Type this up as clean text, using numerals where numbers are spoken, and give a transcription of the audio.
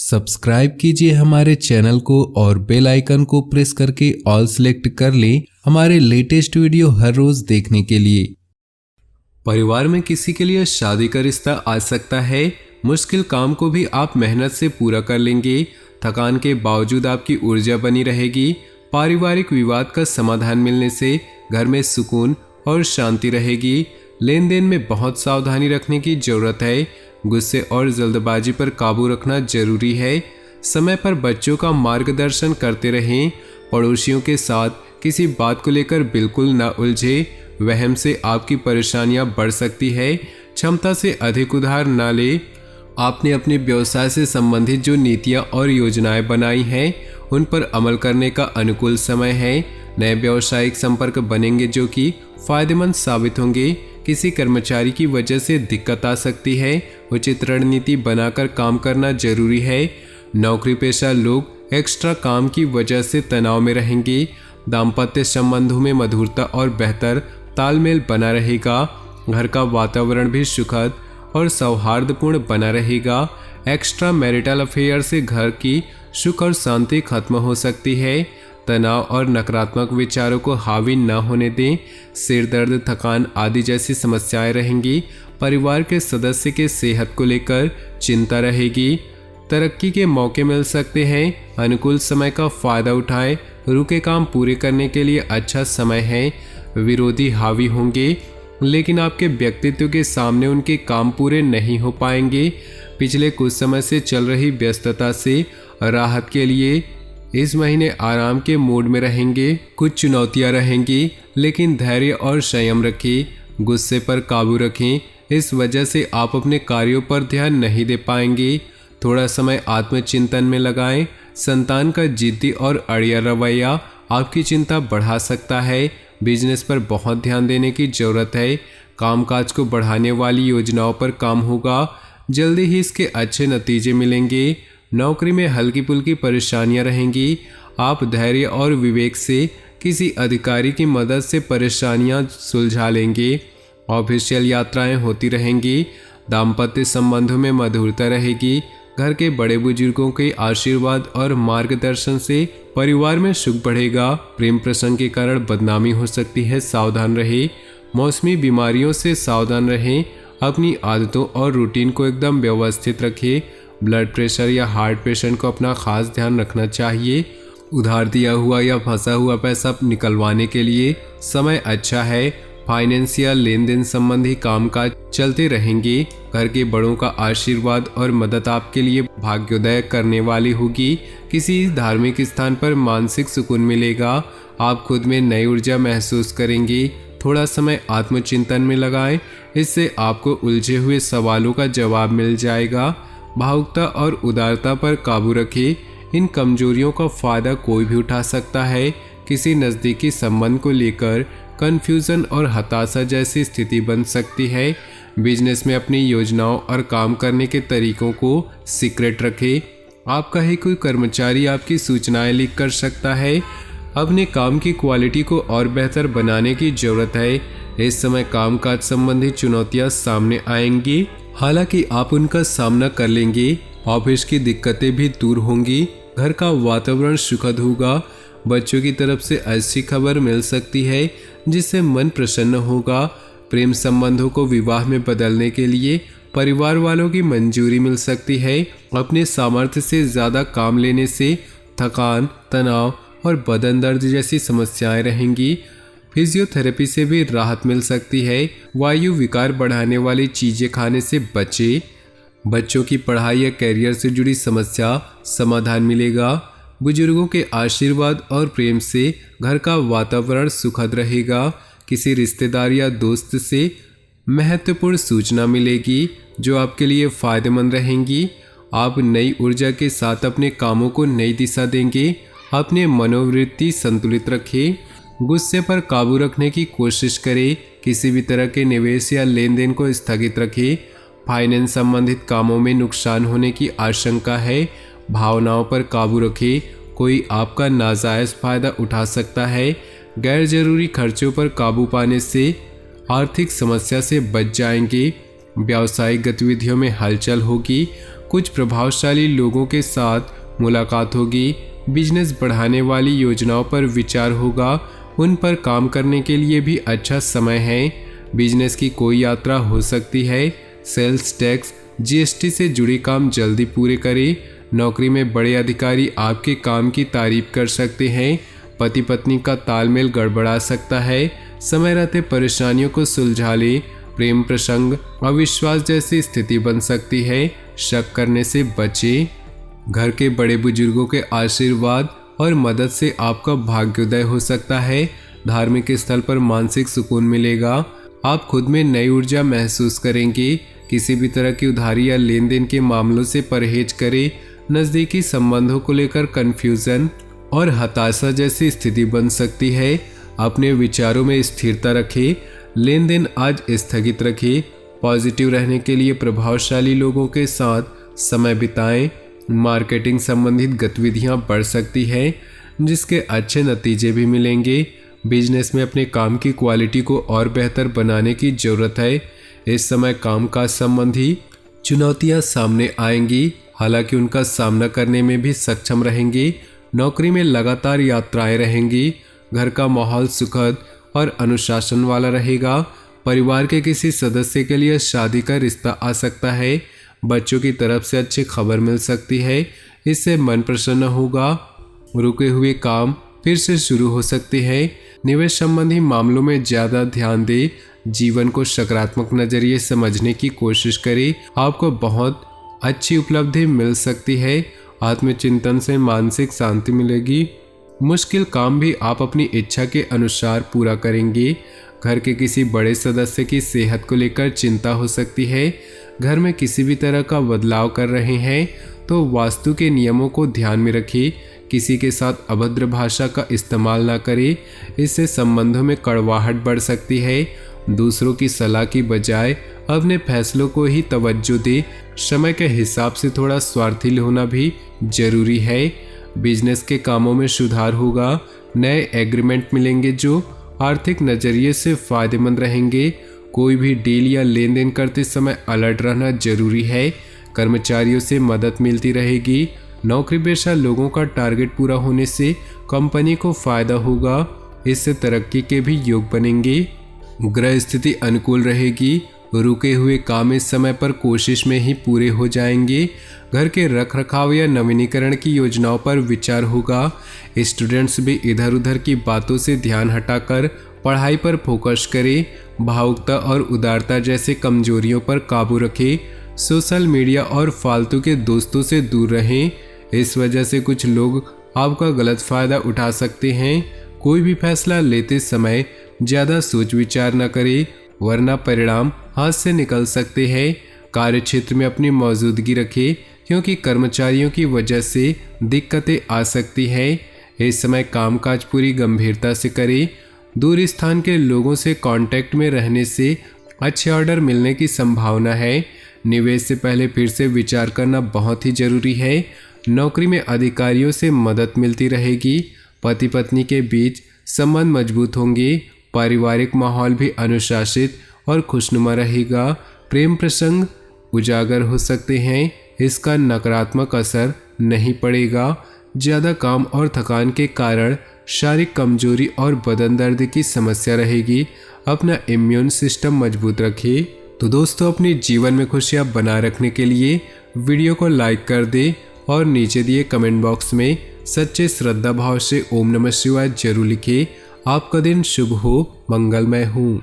Subscribe कीजिए हमारे channel को और बेल आइकन को प्रेस करके ऑल सेलेक्ट कर लें हमारे लेटेस्ट वीडियो हर रोज देखने के लिए। परिवार में किसी के लिए शादी का रिश्ता आ सकता है। मुश्किल काम को भी आप मेहनत से पूरा कर लेंगे। थकान के बावजूद आपकी ऊर्जा बनी रहेगी। पारिवारिक विवाद का समाधान मिलने से घर में सुकून और शांति रहेगी। लेन देन में बहुत सावधानी रखने की जरूरत है। गुस्से और जल्दबाजी पर काबू रखना जरूरी है। समय पर बच्चों का मार्गदर्शन करते रहें। पड़ोसियों के साथ किसी बात को लेकर बिल्कुल न उलझे। वहम से आपकी परेशानियां बढ़ सकती है। क्षमता से अधिक उधार न ले। आपने अपने व्यवसाय से संबंधित जो नीतियां और योजनाएं बनाई हैं उन पर अमल करने का अनुकूल समय है। नए व्यावसायिक संपर्क बनेंगे जो कि फायदेमंद साबित होंगे। किसी कर्मचारी की वजह से दिक्कत आ सकती है। उचित रणनीति बनाकर काम करना जरूरी है। नौकरी पेशा लोग एक्स्ट्रा काम की वजह से तनाव में रहेंगे। दाम्पत्य संबंधों में मधुरता और बेहतर तालमेल बना रहेगा। घर का वातावरण भी सुखद और सौहार्दपूर्ण बना रहेगा। एक्स्ट्रा मैरिटल अफेयर से घर की सुख और शांति खत्म हो सकती है। तनाव और नकारात्मक विचारों को हावी न होने दें। सिर दर्द, थकान आदि जैसी समस्याएं रहेंगी। परिवार के सदस्य के सेहत को लेकर चिंता रहेगी। तरक्की के मौके मिल सकते हैं। अनुकूल समय का फायदा उठाएं। रुके काम पूरे करने के लिए अच्छा समय है। विरोधी हावी होंगे लेकिन आपके व्यक्तित्व के सामने उनके काम पूरे नहीं हो पाएंगे। पिछले कुछ समय से चल रही व्यस्तता से राहत के लिए इस महीने आराम के मूड में रहेंगे। कुछ चुनौतियां रहेंगी लेकिन धैर्य और संयम रखें। गुस्से पर काबू रखें। इस वजह से आप अपने कार्यों पर ध्यान नहीं दे पाएंगे। थोड़ा समय आत्मचिंतन में लगाएं। संतान का जिद्दी और अड़िया रवैया आपकी चिंता बढ़ा सकता है। बिजनेस पर बहुत ध्यान देने की जरूरत है। कामकाज को बढ़ाने वाली योजनाओं पर काम होगा। जल्दी ही इसके अच्छे नतीजे मिलेंगे। नौकरी में हल्की फुल्की परेशानियां रहेंगी। आप धैर्य और विवेक से किसी अधिकारी की मदद से परेशानियां सुलझा लेंगे। ऑफिशियल यात्राएं होती रहेंगी। दाम्पत्य संबंधों में मधुरता रहेगी। घर के बड़े बुजुर्गों के आशीर्वाद और मार्गदर्शन से परिवार में सुख बढ़ेगा। प्रेम प्रसंग के कारण बदनामी हो सकती है, सावधान रहे। मौसमी बीमारियों से सावधान रहें। अपनी आदतों और रूटीन को एकदम व्यवस्थित रखें। ब्लड प्रेशर या हार्ट पेशेंट को अपना खास ध्यान रखना चाहिए। उधार दिया हुआ या फंसा हुआ पैसा निकलवाने के लिए समय अच्छा है। फाइनेंशियल लेन देन संबंधी कामकाज चलते रहेंगे। घर के बड़ों का आशीर्वाद और मदद आपके लिए भाग्योदय करने वाली होगी। किसी धार्मिक स्थान पर मानसिक सुकून मिलेगा। आप खुद में नई ऊर्जा महसूस करेंगे। थोड़ा समय आत्मचिंतन में लगाएं। इससे आपको उलझे हुए सवालों का जवाब मिल जाएगा। भावुकता और उदारता पर काबू रखें। इन कमजोरियों का फायदा कोई भी उठा सकता है। किसी नज़दीकी संबंध को लेकर कन्फ्यूज़न और हताशा जैसी स्थिति बन सकती है। बिजनेस में अपनी योजनाओं और काम करने के तरीकों को सीक्रेट रखें। आपका ही कोई कर्मचारी आपकी सूचनाएं लीक कर सकता है। अपने काम की क्वालिटी को और बेहतर बनाने की ज़रूरत है। इस समय कामकाज संबंधी चुनौतियां सामने आएंगी, हालांकि आप उनका सामना कर लेंगे। ऑफिस की दिक्कतें भी दूर होंगी। घर का वातावरण सुखद होगा। बच्चों की तरफ से अच्छी खबर मिल सकती है जिससे मन प्रसन्न होगा। प्रेम संबंधों को विवाह में बदलने के लिए परिवार वालों की मंजूरी मिल सकती है। अपने सामर्थ्य से ज़्यादा काम लेने से थकान, तनाव और बदन दर्द जैसी समस्याएं रहेंगी। फिजियोथेरेपी से भी राहत मिल सकती है। वायु विकार बढ़ाने वाली चीज़ें खाने से बचें। बच्चों की पढ़ाई या कैरियर से जुड़ी समस्या समाधान मिलेगा। बुजुर्गों के आशीर्वाद और प्रेम से घर का वातावरण सुखद रहेगा। किसी रिश्तेदार या दोस्त से महत्वपूर्ण सूचना मिलेगी जो आपके लिए फ़ायदेमंद रहेंगी। आप नई ऊर्जा के साथ अपने कामों को नई दिशा देंगे। अपने मनोवृत्ति संतुलित रखें। गुस्से पर काबू रखने की कोशिश करें। किसी भी तरह के निवेश या लेन देन को स्थगित रखें। फाइनेंस संबंधित कामों में नुकसान होने की आशंका है। भावनाओं पर काबू रखें। कोई आपका नाजायज़ फ़ायदा उठा सकता है। गैर जरूरी खर्चों पर काबू पाने से आर्थिक समस्या से बच जाएंगे। व्यावसायिक गतिविधियों में हलचल होगी। कुछ प्रभावशाली लोगों के साथ मुलाकात होगी। बिजनेस बढ़ाने वाली योजनाओं पर विचार होगा, उन पर काम करने के लिए भी अच्छा समय है। बिजनेस की कोई यात्रा हो सकती है। सेल्स टैक्स जीएसटी से जुड़े काम जल्दी पूरे करें। नौकरी में बड़े अधिकारी आपके काम की तारीफ कर सकते हैं। पति पत्नी का तालमेल गड़बड़ा सकता है। समय रहते परेशानियों को सुलझा ले। प्रेम प्रसंग अविश्वास जैसी स्थिति बन सकती है, शक करने से बचे। घर के बड़े बुजुर्गों के आशीर्वाद और मदद से आपका भाग्योदय हो सकता है। धार्मिक स्थल पर मानसिक सुकून मिलेगा। आप खुद में नई ऊर्जा महसूस करेंगे। किसी भी तरह की उधारी या लेन देन के मामलों से परहेज करें। नज़दीकी संबंधों को लेकर कन्फ्यूजन और हताशा जैसी स्थिति बन सकती है। अपने विचारों में स्थिरता रखें। लेन देन आज स्थगित रखें। पॉजिटिव रहने के लिए प्रभावशाली लोगों के साथ समय बिताएं। मार्केटिंग संबंधित गतिविधियां बढ़ सकती हैं, जिसके अच्छे नतीजे भी मिलेंगे। बिजनेस में अपने काम की क्वालिटी को और बेहतर बनाने की ज़रूरत है। इस समय कामकाज संबंधी चुनौतियां सामने आएंगी, हालांकि उनका सामना करने में भी सक्षम रहेंगे। नौकरी में लगातार यात्राएं रहेंगी। घर का माहौल सुखद और अनुशासन वाला रहेगा। परिवार के किसी सदस्य के लिए शादी का रिश्ता आ सकता है। बच्चों की तरफ से अच्छी खबर मिल सकती है, इससे मन प्रसन्न होगा। रुके हुए काम फिर से शुरू हो सकते हैं। निवेश संबंधी मामलों में ज़्यादा ध्यान दें। जीवन को सकारात्मक नज़रिए समझने की कोशिश करें। आपको बहुत अच्छी उपलब्धि मिल सकती है। आत्मचिंतन से मानसिक शांति मिलेगी। मुश्किल काम भी आप इच्छा इच्छा के अनुसार पूरा करेंगे। घर के किसी बड़े सदस्य की सेहत को लेकर चिंता हो सकती है। घर में किसी भी तरह का बदलाव कर रहे हैं तो वास्तु के नियमों को ध्यान में रखिए। किसी के साथ अभद्र भाषा का इस्तेमाल ना करें, इससे संबंधों में कड़वाहट बढ़ सकती है। दूसरों की सलाह की बजाय अपने फैसलों को ही तवज्जो दे। समय के हिसाब से थोड़ा स्वार्थी होना भी जरूरी है। बिजनेस के कामों में सुधार होगा। नए एग्रीमेंट मिलेंगे जो आर्थिक नज़रिए से फायदेमंद रहेंगे। कोई भी डील या लेन देन करते समय अलर्ट रहना जरूरी है। कर्मचारियों से मदद मिलती रहेगी। नौकरी पेशा लोगों का टारगेट पूरा होने से कंपनी को फायदा होगा। इससे तरक्की के भी योग बनेंगे। ग्रह स्थिति अनुकूल रहेगी। रुके हुए काम इस समय पर कोशिश में ही पूरे हो जाएंगे। घर के रख रखाव या नवीनीकरण की योजनाओं पर विचार होगा। स्टूडेंट्स भी इधर उधर की बातों से ध्यान हटाकर पढ़ाई पर फोकस करें। भावुकता और उदारता जैसे कमजोरियों पर काबू रखें। सोशल मीडिया और फालतू के दोस्तों से दूर रहें, इस वजह से कुछ लोग आपका गलत फायदा उठा सकते हैं। कोई भी फैसला लेते समय ज़्यादा सोच विचार न करें, वरना परिणाम हाथ से निकल सकते हैं। कार्य क्षेत्र में अपनी मौजूदगी रखें, क्योंकि कर्मचारियों की वजह से दिक्कतें आ सकती हैं। इस समय कामकाज पूरी गंभीरता से करें। दूर स्थान के लोगों से कांटेक्ट में रहने से अच्छे ऑर्डर मिलने की संभावना है। निवेश से पहले फिर से विचार करना बहुत ही जरूरी है। नौकरी में अधिकारियों से मदद मिलती रहेगी। पति पत्नी के बीच संबंध मजबूत होंगे। पारिवारिक माहौल भी अनुशासित और खुशनुमा रहेगा। प्रेम प्रसंग उजागर हो सकते हैं, इसका नकारात्मक असर नहीं पड़ेगा। ज़्यादा काम और थकान के कारण शारीरिक कमजोरी और बदन दर्द की समस्या रहेगी। अपना इम्यून सिस्टम मजबूत रखिए। तो दोस्तों, अपने जीवन में खुशियाँ बनाए रखने के लिए वीडियो को लाइक कर दें और नीचे दिए कमेंट बॉक्स में सच्चे श्रद्धा भाव से ओम नमः शिवाय जरूर लिखें। आपका दिन शुभ हो, मंगलमय हो।